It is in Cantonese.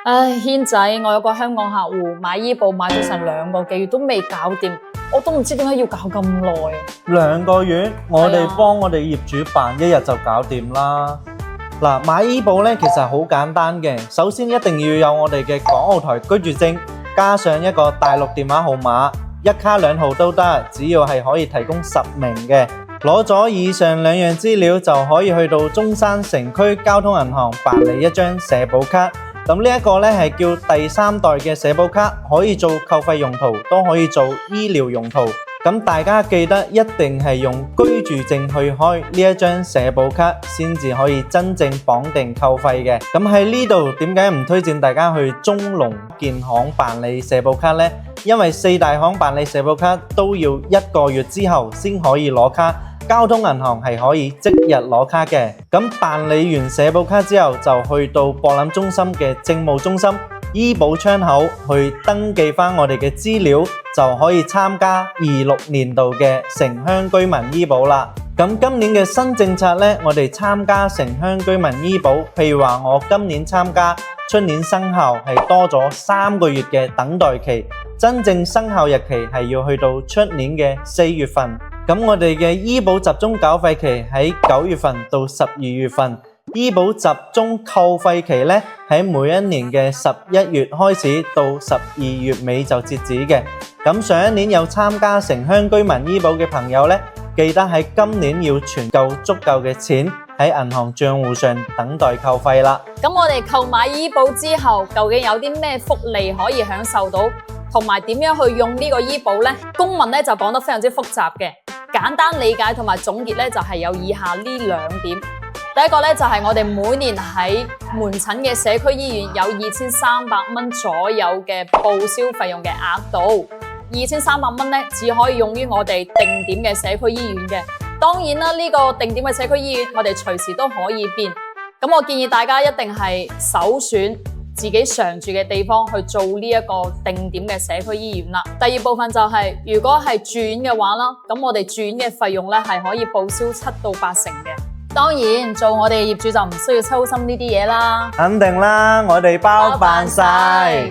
唉，軒仔，我有個香港客戶買醫保買咗成2個幾月都未搞掂，我都唔知點解要搞咁耐。2個月，我哋幫我哋業主辦1日就搞掂啦。嗱，買醫保咧其實好簡單嘅，首先一定要有我哋嘅港澳台居住證，加上一個大陸電話號碼，1卡2號都得，只要係可以提供實名嘅。攞咗以上2樣資料就可以去到中山城區交通銀行辦理一張社保卡。咁呢一個咧係叫第3代嘅社保卡，可以做扣費用途，都可以做醫療用途。咁大家記得一定係用居住證去開呢一張社保卡，先至可以真正綁定扣費嘅。咁喺呢度點解唔推薦大家去中農建行辦理社保卡呢？因為4大行辦理社保卡都要1個月之後先可以攞卡。交通銀行係可以即日攞卡嘅，咁辦理完社保卡之後，就去到博覽中心嘅政務中心醫保窗口去登記翻我哋嘅資料，就可以參加26年度嘅城鄉居民醫保啦。咁今年嘅新政策呢，我哋參加城鄉居民醫保，譬如話我今年參加，出年生效係多咗3個月嘅等待期，真正生效日期係要去到出年嘅4月份。咁我哋嘅醫保集中繳費期喺9月份到12月份，醫保集中扣費期呢喺每一年嘅11月開始到12月尾就截止嘅。咁上一年有參加城鄉居民醫保嘅朋友呢，記得喺今年要存夠足夠嘅錢喺銀行賬戶上等待扣費啦。咁我哋購買醫保之後，究竟有啲咩福利可以享受到，同埋點樣去用呢個醫保呢？公文呢就講得非常之複雜嘅。簡單理解同埋總結咧，就係有以下呢2點。第一個咧就係我哋每年喺門診嘅社區醫院有2300蚊左右嘅報銷費用嘅額度，2300蚊咧只可以用於我哋定點嘅社區醫院嘅。當然啦，呢個定點嘅社區醫院我哋隨時都可以變。咁我建議大家一定係首選自己常住嘅地方去做呢一個定點嘅社區醫院啦。第二部分就係，如果係住院嘅話啦，咁我哋住院嘅費用咧係可以報銷7到8成嘅。當然，做我哋業主就唔需要操心呢啲嘢啦。肯定啦，我哋包辦晒。